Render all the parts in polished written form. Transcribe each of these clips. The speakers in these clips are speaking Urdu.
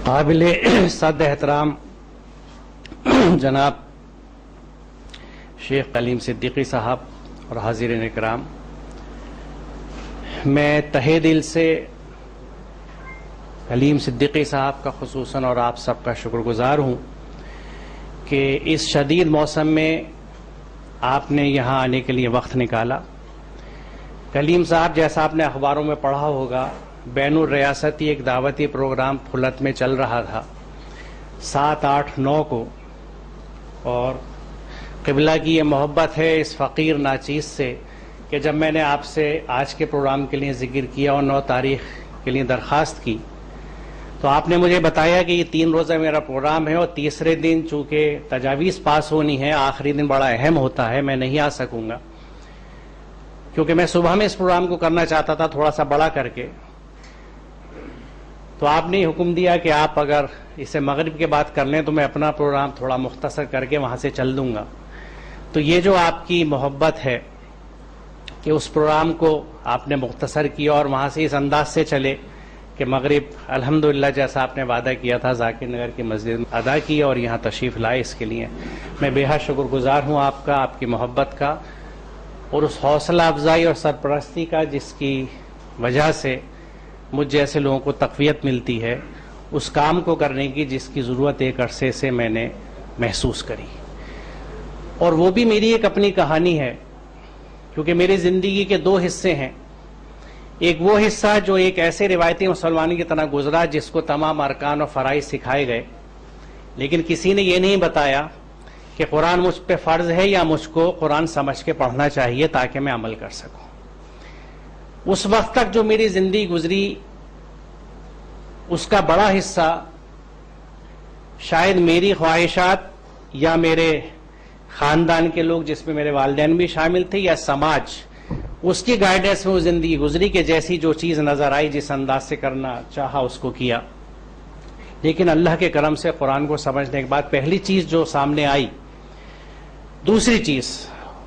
قابل صد احترام جناب شیخ کلیم صدیقی صاحب اور حاضرین اکرام، میں تہہ دل سے کلیم صدیقی صاحب کا خصوصاً اور آپ سب کا شکر گزار ہوں کہ اس شدید موسم میں آپ نے یہاں آنے کے لیے وقت نکالا۔ کلیم صاحب، جیسا آپ نے اخباروں میں پڑھا ہوگا، بین الریاستی ایک دعوتی پروگرام پھلت میں چل رہا تھا 7، 8، 9 کو، اور قبلہ کی یہ محبت ہے اس فقیر ناچیز سے کہ جب میں نے آپ سے آج کے پروگرام کے لیے ذکر کیا اور 9 تاریخ کے لیے درخواست کی تو آپ نے مجھے بتایا کہ یہ 3 روزہ میرا پروگرام ہے اور تیسرے دن چونکہ تجاویز پاس ہونی ہے، آخری دن بڑا اہم ہوتا ہے، میں نہیں آ سکوں گا، کیونکہ میں صبح میں اس پروگرام کو کرنا چاہتا تھا تھوڑا سا بڑا کر کے۔ تو آپ نے حکم دیا کہ آپ اگر اسے مغرب کے بعد کر لیں تو میں اپنا پروگرام تھوڑا مختصر کر کے وہاں سے چل دوں گا۔ تو یہ جو آپ کی محبت ہے کہ اس پروگرام کو آپ نے مختصر کیا اور وہاں سے اس انداز سے چلے کہ مغرب الحمدللہ جیسا آپ نے وعدہ کیا تھا ذاکر نگر کی مسجد میں ادا کی اور یہاں تشریف لائے، اس کے لیے میں بے حد شکر گزار ہوں آپ کا، آپ کی محبت کا اور اس حوصلہ افزائی اور سرپرستی کا جس کی وجہ سے مجھ جیسے لوگوں کو تقویت ملتی ہے اس کام کو کرنے کی جس کی ضرورت ایک عرصے سے میں نے محسوس کری۔ اور وہ بھی میری ایک اپنی کہانی ہے، کیونکہ میری زندگی کے 2 حصے ہیں۔ ایک وہ حصہ جو ایک ایسے روایتی مسلمانی کی طرح گزرا جس کو تمام ارکان و فرائض سکھائے گئے، لیکن کسی نے یہ نہیں بتایا کہ قرآن مجھ پہ فرض ہے یا مجھ کو قرآن سمجھ کے پڑھنا چاہیے تاکہ میں عمل کر سکوں۔ اس وقت تک جو میری زندگی گزری اس کا بڑا حصہ شاید میری خواہشات یا میرے خاندان کے لوگ جس میں میرے والدین بھی شامل تھے یا سماج، اس کی گائیڈنس میں وہ زندگی گزری کہ جیسی جو چیز نظر آئی جس انداز سے کرنا چاہا اس کو کیا۔ لیکن اللہ کے کرم سے قرآن کو سمجھنے کے بعد پہلی چیز جو سامنے آئی، دوسری چیز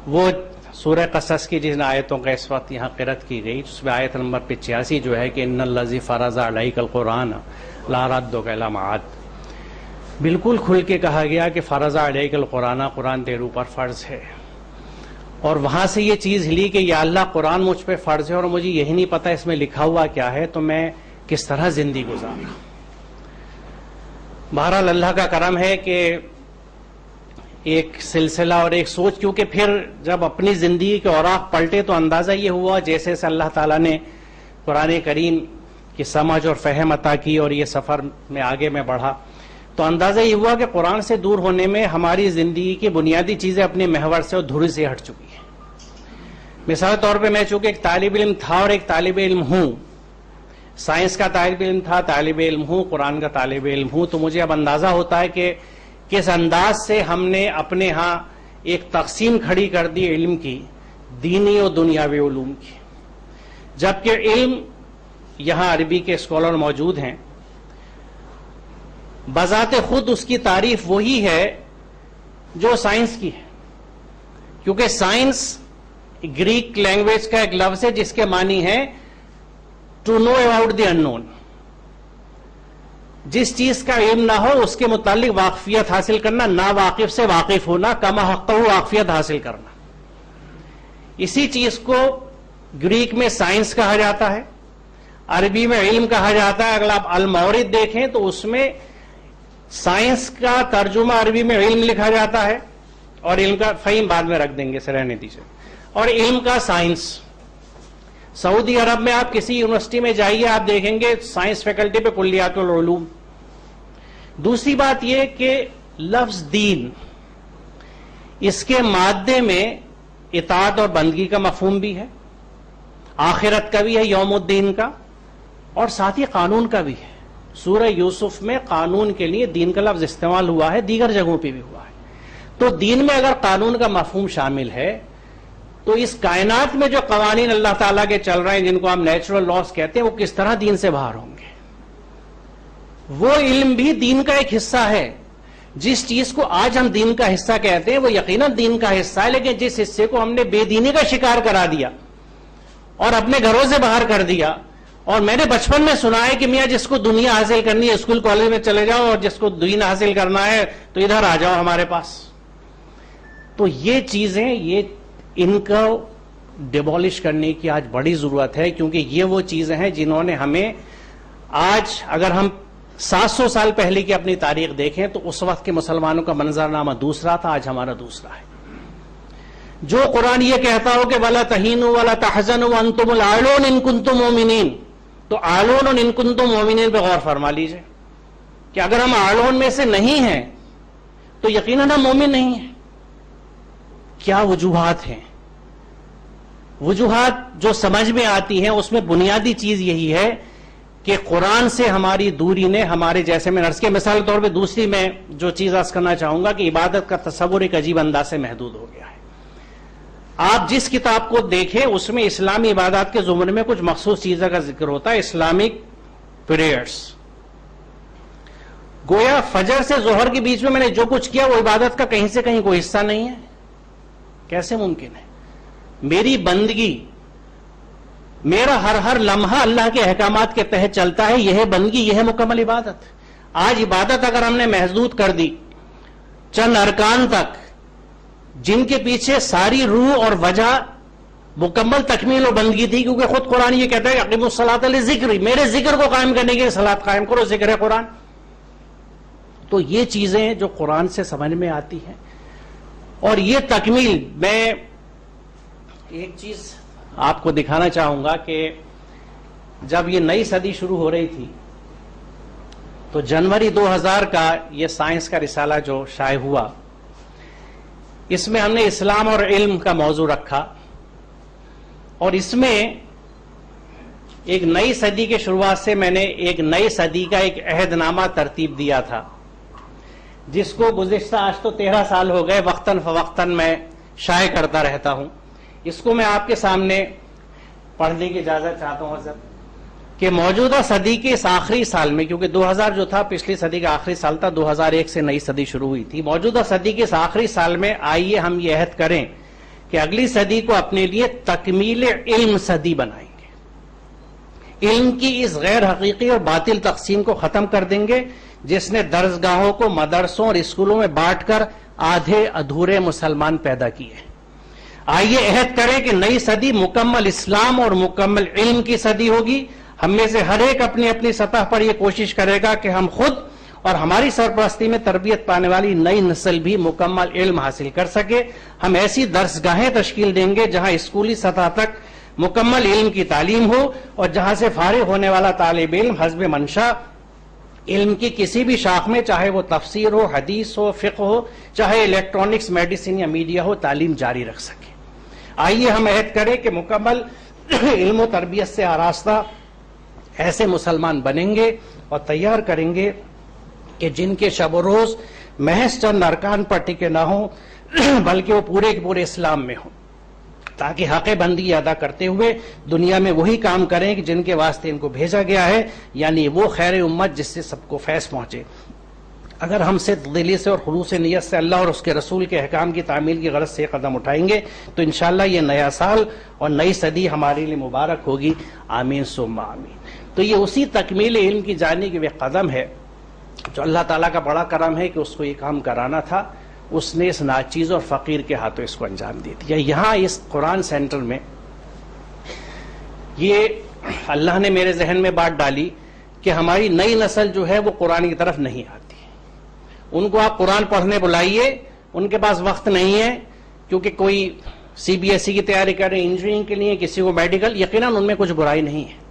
وہ سورہ قصص کی جن آیتوں کا اس وقت یہاں قرأت کی گئی، جس میں آیت نمبر 85 جو ہے کہ ان الذی فرض علیک القرآن لا ردک الی معاد، بالکل کھل کے کہا گیا کہ فرض علیک القرآن، قرآن تیرے اوپر فرض ہے۔ اور وہاں سے یہ چیز ہلی کہ یا اللہ قرآن مجھ پہ فرض ہے اور مجھے یہی نہیں پتا اس میں لکھا ہوا کیا ہے، تو میں کس طرح زندگی گزارا۔ بہرحال اللہ کا کرم ہے کہ ایک سلسلہ اور ایک سوچ، کیونکہ پھر جب اپنی زندگی کے اوراق پلٹے تو اندازہ یہ ہوا جیسے سے اللہ تعالیٰ نے قرآن کریم کی سمجھ اور فہم عطا کی اور یہ سفر میں آگے میں بڑھا تو اندازہ یہ ہوا کہ قرآن سے دور ہونے میں ہماری زندگی کی بنیادی چیزیں اپنے محور سے اور دھری سے ہٹ چکی ہیں۔ مثال طور پہ میں چونکہ ایک طالب علم تھا اور ایک طالب علم ہوں، سائنس کا طالب علم تھا، طالب علم ہوں، قرآن کا طالب علم ہوں، تو مجھے اب اندازہ ہوتا ہے کہ کس انداز سے ہم نے اپنے ہاں ایک تقسیم کھڑی کر دی علم کی، دینی اور دنیاوی علوم کی، جبکہ علم یہاں عربی کے اسکالر موجود ہیں، بذات خود اس کی تعریف وہی ہے جو سائنس کی ہے، کیونکہ سائنس گریک لینگویج کا ایک لفظ ہے جس کے معنی ہے ٹو نو اباؤٹ دی ان نون، جس چیز کا علم نہ ہو اس کے متعلق واقفیت حاصل کرنا، نا واقف سے واقف ہونا، کما حقہ واقفیت حاصل کرنا۔ اسی چیز کو گریک میں سائنس کہا جاتا ہے، عربی میں علم کہا جاتا ہے۔ اگر آپ المورد دیکھیں تو اس میں سائنس کا ترجمہ عربی میں علم لکھا جاتا ہے، اور علم کا فہیم بعد میں رکھ دیں گے رہنے دیجیے، اور علم کا سائنس۔ سعودی عرب میں آپ کسی یونیورسٹی میں جائیے، آپ دیکھیں گے سائنس فیکلٹی پہ کلیات العلوم۔ دوسری بات یہ کہ لفظ دین، اس کے مادے میں اطاعت اور بندگی کا مفہوم بھی ہے، آخرت کا بھی ہے، یوم الدین کا، اور ساتھ ہی قانون کا بھی ہے۔ سورہ یوسف میں قانون کے لیے دین کا لفظ استعمال ہوا ہے، دیگر جگہوں پہ بھی ہوا ہے۔ تو دین میں اگر قانون کا مفہوم شامل ہے تو اس کائنات میں جو قوانین اللہ تعالیٰ کے چل رہے ہیں جن کو ہم نیچرل لاز کہتے ہیں، وہ کس طرح دین سے باہر ہوں گے؟ وہ علم بھی دین کا ایک حصہ ہے۔ جس چیز کو آج ہم دین کا حصہ کہتے ہیں وہ یقیناً دین کا حصہ ہے، لیکن جس حصے کو ہم نے بے دینی کا شکار کرا دیا اور اپنے گھروں سے باہر کر دیا اور میں نے بچپن میں سنا ہے کہ میاں جس کو دنیا حاصل کرنی ہے اسکول کالج میں چلے جاؤ، اور جس کو دین حاصل کرنا ہے تو ادھر آ جاؤ ہمارے پاس. تو یہ چیزیں، یہ ان کو ڈیمولش کرنے کی آج بڑی ضرورت ہے، کیونکہ یہ وہ چیزیں ہیں جنہوں نے ہمیں آج، اگر ہم 700 سال پہلے کی اپنی تاریخ دیکھیں تو اس وقت کے مسلمانوں کا منظرنامہ دوسرا تھا، آج ہمارا دوسرا ہے. جو قرآن یہ کہتا ہو کہ وَلَا تَهِنُوا وَلَا تَحْزَنُوا وَأَنْتُمُ الْأَعْلَوْنَ إِن كُنتُم مُؤْمِنِينَ، تو اعلون اور ان کنتم مومنین پہ غور فرما لیجئے کہ اگر ہم اعلون میں سے نہیں ہیں تو یقیناً ہم مومن نہیں ہیں. کیا وجوہات ہیں؟ وجوہات جو سمجھ میں آتی ہیں اس میں بنیادی چیز یہی ہے کہ قرآن سے ہماری دوری نے ہمارے، جیسے میں عرض کیا مثال کے طور پہ، دوسری میں جو چیز عرض کرنا چاہوں گا کہ عبادت کا تصور ایک عجیب انداز سے محدود ہو گیا ہے. آپ جس کتاب کو دیکھیں اس میں اسلامی عبادات کے زمرے میں کچھ مخصوص چیزوں کا ذکر ہوتا ہے، اسلامک پریئرز. گویا فجر سے ظہر کے بیچ میں نے جو کچھ کیا وہ عبادت کا کہیں سے کہیں کوئی حصہ نہیں ہے. کیسے ممکن ہے؟ میری بندگی، میرا ہر لمحہ اللہ کے احکامات کے تحت چلتا ہے، یہ ہے بندگی، یہ ہے مکمل عبادت. آج عبادت اگر ہم نے محدود کر دی چند ارکان تک، جن کے پیچھے ساری روح اور وجہ مکمل تکمیل و بندگی تھی، کیونکہ خود قرآن یہ کہتا ہے کہ اقیموا الصلاۃ لذکری، میرے ذکر کو قائم کرنے کے لیے صلاۃ قائم کرو، ذکر ہے قرآن. تو یہ چیزیں جو قرآن سے سمجھ میں آتی ہیں، اور یہ تکمیل، میں ایک چیز آپ کو دکھانا چاہوں گا کہ جب یہ نئی صدی شروع ہو رہی تھی تو جنوری 2000 کا یہ سائنس کا رسالہ جو شائع ہوا، اس میں ہم نے اسلام اور علم کا موضوع رکھا، اور اس میں ایک نئی صدی کے شروعات سے میں نے ایک نئی صدی کا ایک عہد نامہ ترتیب دیا تھا، جس کو گزشتہ آج تو 13 سال ہو گئے وقتاً فوقتاً میں شائع کرتا رہتا ہوں. اس کو میں آپ کے سامنے پڑھنے کی اجازت چاہتا ہوں حضرت، کہ موجودہ صدی کے اس آخری سال میں، کیونکہ 2000 جو تھا پچھلی صدی کا آخری سال تھا، 2001 سے نئی صدی شروع ہوئی تھی، موجودہ صدی کے اس آخری سال میں آئیے ہم یہ عہد کریں کہ اگلی صدی کو اپنے لیے تکمیل علم صدی بنائیں گے. علم کی اس غیر حقیقی اور باطل تقسیم کو ختم کر دیں گے جس نے درسگاہوں کو مدرسوں اور اسکولوں میں بانٹ کر آدھے ادھورے مسلمان پیدا کیے. آئیے عہد کریں کہ نئی صدی مکمل اسلام اور مکمل علم کی صدی ہوگی. ہم میں سے ہر ایک اپنی اپنی سطح پر یہ کوشش کرے گا کہ ہم خود اور ہماری سرپرستی میں تربیت پانے والی نئی نسل بھی مکمل علم حاصل کر سکے. ہم ایسی درسگاہیں تشکیل دیں گے جہاں اسکولی سطح تک مکمل علم کی تعلیم ہو، اور جہاں سے فارغ ہونے والا طالب علم حسب منشا علم کی کسی بھی شاخ میں، چاہے وہ تفسیر ہو، حدیث ہو، فقہ ہو، چاہے الیکٹرانکس، میڈیسن یا میڈیا ہو، تعلیم جاری رکھ سکے. آئیے ہم عہد کریں کہ مکمل علم و تربیت سے آراستہ ایسے مسلمان بنیں گے اور تیار کریں گے کہ جن کے شب و روز محض چند ارکان پر ٹکے نہ ہوں بلکہ وہ پورے کے پورے اسلام میں ہوں، تاکہ حق بندی ادا کرتے ہوئے دنیا میں وہی کام کریں کہ جن کے واسطے ان کو بھیجا گیا ہے، یعنی وہ خیر امت جس سے سب کو فیض پہنچے. اگر ہم سے دلی سے اور خلوص نیت سے اللہ اور اس کے رسول کے احکام کی تعمیل کی غرض سے قدم اٹھائیں گے تو انشاءاللہ یہ نیا سال اور نئی صدی ہمارے لیے مبارک ہوگی. آمین ثم آمین. تو یہ اسی تکمیل علم کی جانب کے وہ قدم ہے جو اللہ تعالیٰ کا بڑا کرم ہے کہ اس کو یہ کام کرانا تھا، اس نے اس ناچیز اور فقیر کے ہاتھوں اس کو انجام دے دیا. یہاں اس قرآن سینٹر میں یہ اللہ نے میرے ذہن میں بات ڈالی کہ ہماری نئی نسل جو ہے وہ قرآن کی طرف نہیں آتی. ان کو آپ قرآن پڑھنے بلائیے، ان کے پاس وقت نہیں ہے، کیونکہ کوئی CBSE کی تیاری کر رہے ہیں انجینئرنگ کے لیے، کسی کو میڈیکل، یقیناً ان میں کچھ برائی نہیں ہے.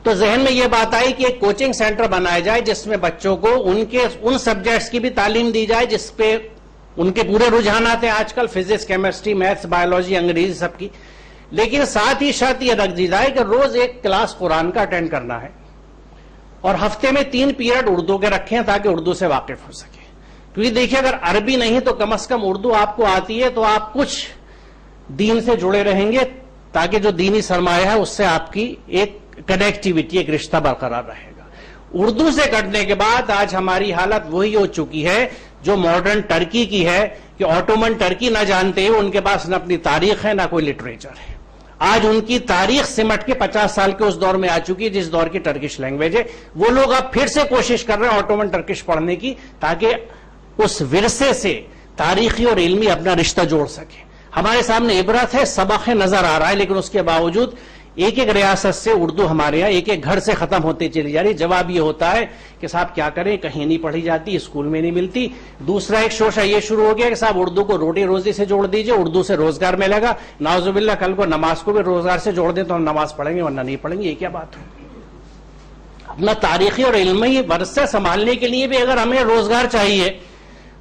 تو ذہن میں یہ بات آئی کہ ایک کوچنگ سینٹر بنایا جائے جس میں بچوں کو ان سبجیکٹس کی بھی تعلیم دی جائے جس پہ ان کے پورے رجحانات ہیں آج کل، فزکس، کیمسٹری، میتھس، بایولوجی، انگریزی سب کی، لیکن ساتھ ہی شرط یہ رکھ دی جائے کہ روز ایک کلاس قرآن کا اٹینڈ کرنا ہے، اور ہفتے میں 3 پیریڈ اردو کے رکھیں تاکہ اردو سے واقف ہو سکے. کیونکہ دیکھیں اگر عربی نہیں تو کم از کم اردو آپ کو آتی ہے تو آپ کچھ دین سے جڑے رہیں گے، تاکہ جو دینی سرمایہ ہے اس سے آپ کی ایک کنیکٹیویٹی، ایک رشتہ برقرار رہے گا. اردو سے کٹنے کے بعد آج ہماری حالت وہی ہو چکی ہے جو ماڈرن ٹرکی کی ہے کہ آٹومن ٹرکی نہ جانتے ہوئے ان کے پاس نہ اپنی تاریخ ہے نہ کوئی لٹریچر ہے. آج ان کی تاریخ سمٹ کے 50 سال کے اس دور میں آ چکی ہے جس دور کی ٹرکش لینگویج ہے. وہ لوگ اب پھر سے کوشش کر رہے ہیں آٹومن ٹرکش پڑھنے کی تاکہ اس ورثے سے تاریخی اور علمی اپنا رشتہ جوڑ سکے. ہمارے سامنے عبرت ہے, سبق ہے, نظر آ رہا ہے, لیکن اس کے باوجود ایک ایک ریاست سے اردو ہمارے یہاں ایک ایک گھر سے ختم ہوتی چلی جا رہی. جواب یہ ہوتا ہے کہ صاحب کیا کریں, کہیں نہیں پڑھی جاتی, اسکول میں نہیں ملتی. دوسرا ایک شوشہ یہ شروع ہو گیا کہ صاحب اردو کو روٹی روزی سے جوڑ دیجئے, اردو سے روزگار ملے گا. نعوذ باللہ کل کو نماز کو بھی روزگار سے جوڑ دیں تو ہم نماز پڑھیں گے ورنہ نہیں پڑھیں گے. یہ کیا بات ہے؟ اپنا تاریخی اور علمی ورثہ سنبھالنے کے لیے بھی اگر ہمیں روزگار چاہیے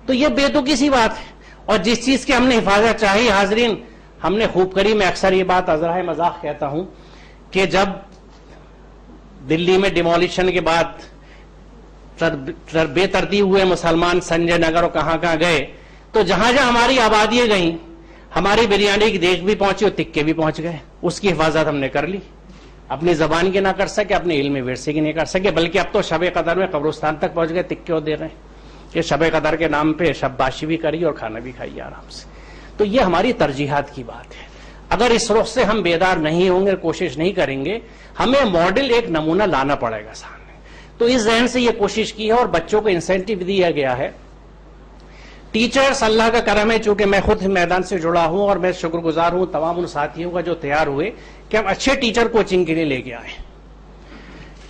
تو یہ بیتوکی سی بات ہے. اور جس چیز کی ہم نے حفاظت چاہی, حاضرین, ہم نے خوب کری. میں اکثر یہ بات ازرائے مذاق کہتا ہوں کہ جب دلی میں ڈیمولیشن کے بعد بے ترتیب ہوئے مسلمان سنجے نگر اور کہاں کہاں گئے, تو جہاں جہاں ہماری آبادیاں گئیں ہماری بریانی کی دیگ بھی پہنچی اور تکے بھی پہنچ گئے. اس کی حفاظت ہم نے کر لی. اپنی زبان کی نہ کر سکے, اپنے علم ورثے کی نہیں کر سکے, بلکہ اب تو شب قدر میں قبرستان تک پہنچ گئے تکے اور دے رہے ہیں کہ شب قدر کے نام پہ شب باشی بھی کری اور کھانا بھی کھائیے آرام سے. تو یہ ہماری ترجیحات کی بات ہے. اگر اس رخ سے ہم بیدار نہیں ہوں گے, کوشش نہیں کریں گے, ہمیں ماڈل ایک نمونہ لانا پڑے گا سامنے. تو اس ذہن سے یہ کوشش کی ہے اور بچوں کو انسینٹیو دیا گیا ہے. ٹیچرز, اللہ کا کرم ہے چونکہ میں خود میدان سے جڑا ہوں اور میں شکر گزار ہوں تمام ان ساتھیوں کا جو تیار ہوئے کہ ہم اچھے ٹیچر کوچنگ کے لیے لے کے آئے.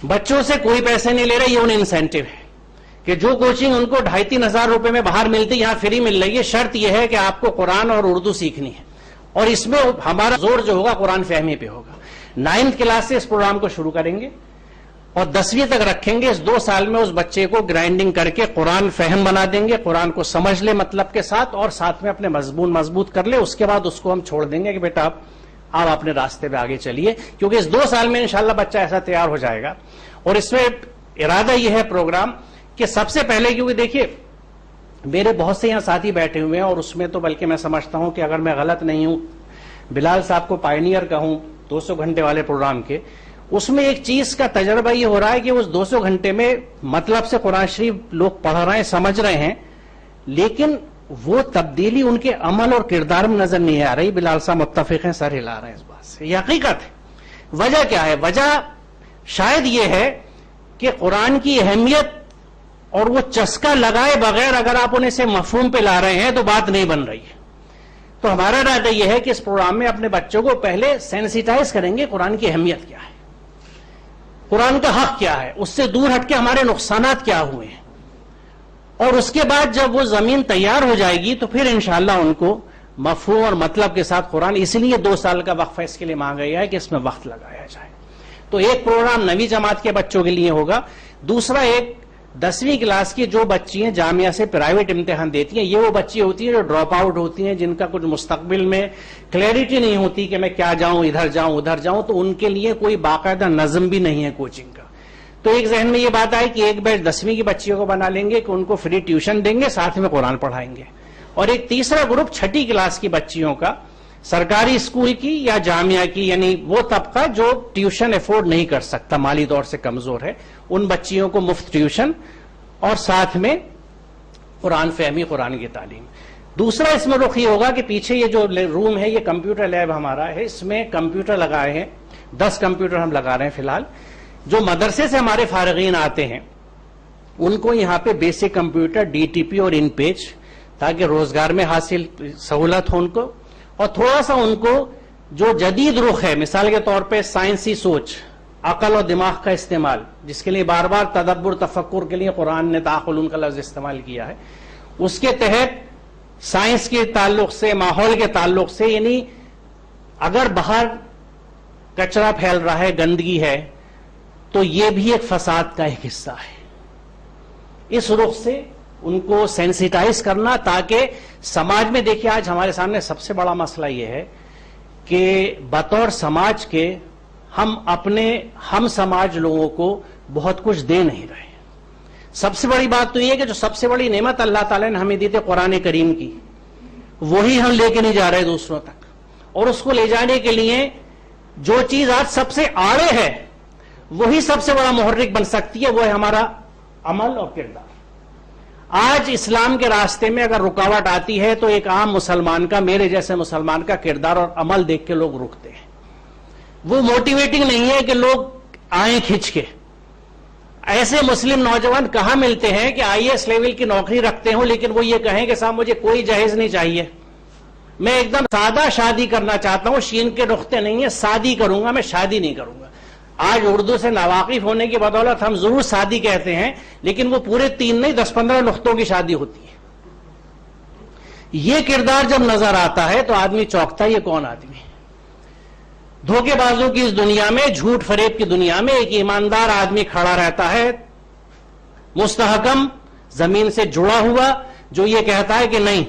بچوں سے کوئی پیسے نہیں لے رہے, یہ انہیں انسینٹیو ہے کہ جو کوچنگ ان کو 2,500-3,000 ہزار روپے میں باہر ملتی یہاں فری مل رہی ہے. شرط یہ ہے کہ آپ کو قرآن اور اردو سیکھنی ہے اور اس میں ہمارا زور جو ہوگا قرآن فہمی پہ ہوگا. 9th کلاس سے اس پروگرام کو شروع کریں گے اور 10ویں تک رکھیں گے. اس 2 سال میں اس بچے کو گرائنڈنگ کر کے قرآن فہم بنا دیں گے, قرآن کو سمجھ لے مطلب کے ساتھ اور ساتھ میں اپنے مضمون مضبوط کر لے. اس کے بعد اس کو ہم چھوڑ دیں گے کہ بیٹا آپ اپنے راستے پہ آگے چلیے, کیونکہ اس 2 سال میں انشاءاللہ بچہ ایسا تیار ہو جائے گا. اور اس میں ارادہ یہ ہے پروگرام کہ سب سے پہلے, کیونکہ دیکھیے میرے بہت سے یہاں ساتھی بیٹھے ہوئے ہیں اور اس میں تو بلکہ میں سمجھتا ہوں کہ اگر میں غلط نہیں ہوں, بلال صاحب کو پائنیئر کہوں 200 گھنٹے والے پروگرام کے, اس میں ایک چیز کا تجربہ یہ ہو رہا ہے کہ اس 200 گھنٹے میں مطلب سے قرآن شریف لوگ پڑھ رہے ہیں, سمجھ رہے ہیں, لیکن وہ تبدیلی ان کے عمل اور کردار میں نظر نہیں آ رہی. بلال صاحب متفق ہیں, سر ہلا رہے ہیں اس بات سے. یہ حقیقت ہے. وجہ کیا ہے؟ وجہ شاید یہ ہے کہ قرآن کی اہمیت اور وہ چسکا لگائے بغیر اگر آپ انہیں سے مفہوم پہ لا رہے ہیں تو بات نہیں بن رہی ہے. تو ہمارا ارادہ یہ ہے کہ اس پروگرام میں اپنے بچوں کو پہلے سینسیٹائز کریں گے قرآن کی اہمیت کیا ہے, قرآن کا حق کیا ہے, اس سے دور ہٹ کے ہمارے نقصانات کیا ہوئے ہیں, اور اس کے بعد جب وہ زمین تیار ہو جائے گی تو پھر انشاءاللہ ان کو مفہوم اور مطلب کے ساتھ قرآن. اس لیے 2 سال کا وقفہ اس کے لیے مانگا گیا ہے کہ اس میں وقت لگایا جائے. تو ایک پروگرام 9ویں جماعت کے بچوں کے لیے ہوگا, دوسرا ایک 10ویں کلاس کی جو بچی ہیں جامعہ سے پرائیویٹ امتحان دیتی ہیں. یہ وہ بچی ہوتی ہیں جو ڈراپ آؤٹ ہوتی ہیں, جن کا کچھ مستقبل میں کلیئرٹی نہیں ہوتی کہ میں کیا جاؤں, ادھر جاؤں ادھر جاؤں, تو ان کے لیے کوئی باقاعدہ نظم بھی نہیں ہے کوچنگ کا. تو ایک ذہن میں یہ بات آئی کہ ایک بیچ 10ویں کی بچیوں کو بنا لیں گے کہ ان کو فری ٹیوشن دیں گے, ساتھ میں قرآن پڑھائیں گے. اور ایک تیسرا گروپ 6ٹھی کلاس کی بچیوں کا, سرکاری اسکول کی یا جامعہ کی, یعنی وہ طبقہ جو ٹیوشن افورڈ نہیں کر سکتا, مالی طور سے کمزور ہے, ان بچیوں کو مفت ٹیوشن اور ساتھ میں قرآن فہمی, قرآن کی تعلیم. دوسرا اس میں رخ یہ ہوگا کہ پیچھے یہ جو روم ہے یہ کمپیوٹر لیب ہمارا ہے, اس میں کمپیوٹر لگائے ہیں, 10 کمپیوٹر ہم لگا رہے ہیں فی الحال. جو مدرسے سے ہمارے فارغین آتے ہیں ان کو یہاں پہ basic computer, D T P اور ان پیج, تاکہ روزگار میں حاصل سہولت ہو ان کو, اور تھوڑا سا ان کو جو جدید رخ ہے, مثال کے طور پہ سائنسی سوچ, عقل اور دماغ کا استعمال, جس کے لیے بار بار تدبر تفکر کے لیے قرآن نے تعقلون کا لفظ استعمال کیا ہے, اس کے تحت سائنس کے تعلق سے, ماحول کے تعلق سے, یعنی اگر باہر کچرا پھیل رہا ہے, گندگی ہے, تو یہ بھی ایک فساد کا ایک حصہ ہے. اس رخ سے ان کو سینسیٹائز کرنا, تاکہ سماج میں, دیکھیں آج ہمارے سامنے سب سے بڑا مسئلہ یہ ہے کہ بطور سماج کے ہم اپنے ہم سماج لوگوں کو بہت کچھ دے نہیں رہے. سب سے بڑی بات تو یہ ہے کہ جو سب سے بڑی نعمت اللہ تعالیٰ نے ہمیں دی تھی قرآن کریم کی, وہی ہم لے کے نہیں جا رہے دوسروں تک. اور اس کو لے جانے کے لیے جو چیز آج سب سے آڑے ہے وہی سب سے بڑا محرک بن سکتی ہے, وہ ہے ہمارا عمل اور کردار. آج اسلام کے راستے میں اگر رکاوٹ آتی ہے تو ایک عام مسلمان کا, میرے جیسے مسلمان کا کردار اور عمل دیکھ کے لوگ رکتے ہیں. وہ موٹیویٹنگ نہیں ہے کہ لوگ آئیں کھچ کے. ایسے مسلم نوجوان کہاں ملتے ہیں کہ آئی ایس لیول کی نوکری رکھتے ہوں لیکن وہ یہ کہیں کہ صاحب مجھے کوئی جہیز نہیں چاہیے, میں ایک دم سادہ شادی کرنا چاہتا ہوں, شین کے نقطے نہیں ہے, شادی کروں گا, میں شادی نہیں کروں گا. آج اردو سے ناواقف ہونے کی بدولت ہم ضرور شادی کہتے ہیں لیکن وہ پورے 3 نہیں 10-15 نقطوں کی شادی ہوتی ہے. یہ کردار جب نظر آتا ہے تو آدمی چونکتا ہے, یہ کون آدمی. دھوکے بازوں کی اس دنیا میں, جھوٹ فریب کی دنیا میں ایک ایماندار آدمی کھڑا رہتا ہے مستحکم زمین سے جڑا ہوا, جو یہ کہتا ہے کہ نہیں,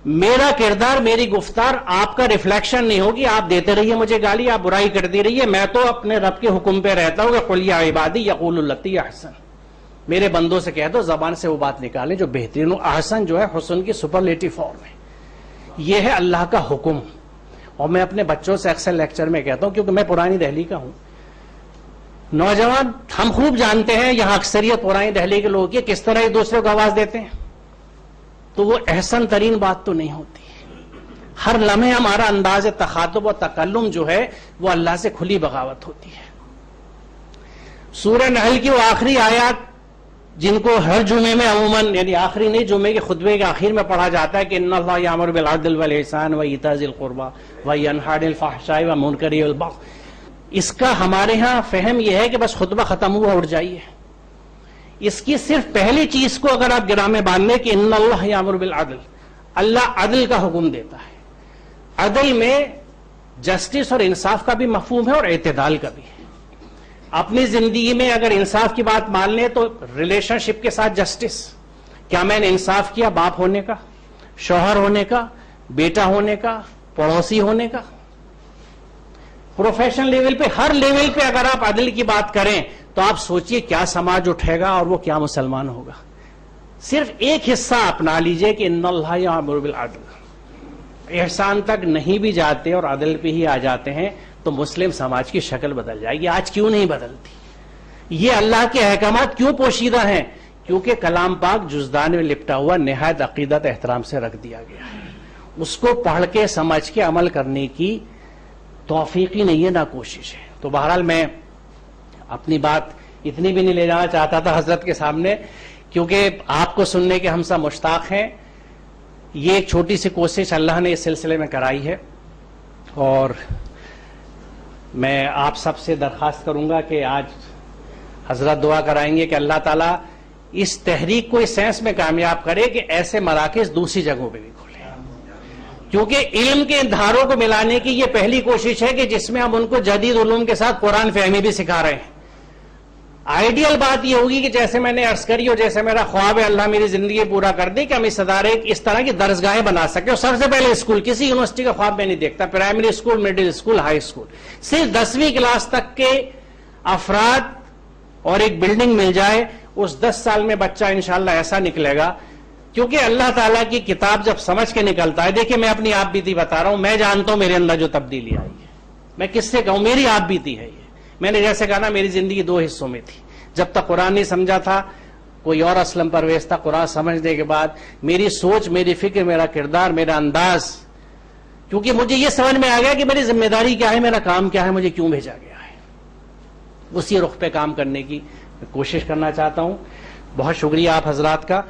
میرا کردار میری گفتار آپ کا ریفلیکشن نہیں ہوگی, آپ دیتے رہیے مجھے گالی, آپ برائی کرتی رہیے, میں تو اپنے رب کے حکم پہ رہتا ہوں کہ قل یا عبادی یقولوا التی احسن, میرے بندوں سے کہہ دو زبان سے وہ بات نکالیں جو بہترین ہو. احسن جو ہے حسن کی سپرلیٹو فارم ہے. یہ ہے اللہ کا حکم. اور میں اپنے بچوں سے اکثر لیکچر میں کہتا ہوں, کیونکہ میں پرانی دہلی کا ہوں, نوجوان ہم خوب جانتے ہیں یہاں اکثریت پرانی دہلی کے لوگ کس طرح ایک دوسرے کو آواز دیتے ہیں, تو وہ احسن ترین بات تو نہیں ہوتی. ہر لمحے ہمارا انداز تخاطب و تکلم جو ہے وہ اللہ سے کھلی بغاوت ہوتی ہے. سورہ نحل کی وہ آخری آیات جن کو ہر جمعے میں عموماً, یعنی آخری نہیں, جمعے کے خطبے کے آخر میں پڑھا جاتا ہے کہ ان اللہ یامر بالعدل والاحسان وایتاء ذی القربى وینہی عن الفحشاء والمنکر والبغی, اس کا ہمارے ہاں فہم یہ ہے کہ بس خطبہ ختم ہوا اٹھ جائیے. اس کی صرف پہلی چیز کو اگر آپ گرہ میں باندھ لیں کہ ان اللہ یامر بالعدل, اللہ عدل کا حکم دیتا ہے. عدل میں جسٹس اور انصاف کا بھی مفہوم ہے اور اعتدال کا بھی ہے. اپنی زندگی میں اگر انصاف کی بات مان لیں تو ریلیشن شپ کے ساتھ جسٹس, کیا میں نے انصاف کیا باپ ہونے کا, شوہر ہونے کا, بیٹا ہونے کا, پڑوسی ہونے کا. پروفیشنل لیول پہ, ہر لیول پہ اگر آپ عدل کی بات کریں تو آپ سوچئے کیا سماج اٹھے گا اور وہ کیا مسلمان ہوگا. صرف ایک حصہ اپنا لیجئے کہ ان اللہ یامر بالعدل, احسان تک نہیں بھی جاتے اور عدل پہ ہی آ جاتے ہیں تو مسلم سماج کی شکل بدل جائے گی. آج کیوں نہیں بدلتی؟ یہ اللہ کے احکامات کیوں پوشیدہ ہیں؟ کیونکہ کلام پاک جزدان میں لپٹا ہوا نہایت عقیدت احترام سے رکھ دیا گیا ہے. اس کو پڑھ کے سمجھ کے عمل کرنے کی توفیق ہی نہیں ہے, نہ کوشش ہے. تو بہرحال میں اپنی بات اتنی بھی نہیں لے جانا چاہتا تھا حضرت کے سامنے, کیونکہ آپ کو سننے کے ہم سب مشتاق ہیں. یہ ایک چھوٹی سی کوشش اللہ نے اس سلسلے میں کرائی ہے, اور میں آپ سب سے درخواست کروں گا کہ آج حضرت دعا کرائیں گے کہ اللہ تعالیٰ اس تحریک کو اس سینس میں کامیاب کرے کہ ایسے مراکز دوسری جگہوں پہ بھی کھولیں, کیونکہ علم کے ان دھاروں کو ملانے کی یہ پہلی کوشش ہے کہ جس میں ہم ان کو جدید علوم کے ساتھ قرآن فہمی بھی سکھا رہے ہیں. آئیڈیل بات یہ ہوگی کہ جیسے میں نے عرض کری اور جیسے میرا خواب ہے اللہ میری زندگی پورا کر دے کہ ہم اس ادارے اس طرح کی درسگاہیں بنا سکیں. اور سب سے پہلے اسکول, کسی یونیورسٹی کا خواب میں نہیں دیکھتا, primary school, middle school, high school, صرف 10ویں کلاس تک کے افراد اور ایک بلڈنگ مل جائے, اس 10 سال میں بچہ انشاءاللہ ایسا نکلے گا. کیونکہ اللہ تعالیٰ کی کتاب جب سمجھ کے نکلتا ہے, دیکھیں میں اپنی آپ بیتی بتا رہا ہوں, میں جانتا ہوں میرے اندر جو تبدیلی آئی ہے, میں کس سے کہوں, میری آپ بیتی ہے یہ. میں نے جیسے کہا نا میری زندگی 2 حصوں میں تھی. جب تک قرآن نہیں سمجھا تھا کوئی اور اسلم پرویز تھا, قرآن سمجھنے کے بعد میری سوچ, میری فکر, میرا کردار, میرا انداز, کیونکہ مجھے یہ سمجھ میں آ گیا کہ میری ذمہ داری کیا ہے, میرا کام کیا ہے, مجھے کیوں بھیجا گیا ہے, اسی رخ پہ کام کرنے کی کوشش کرنا چاہتا ہوں. بہت شکریہ آپ حضرات کا.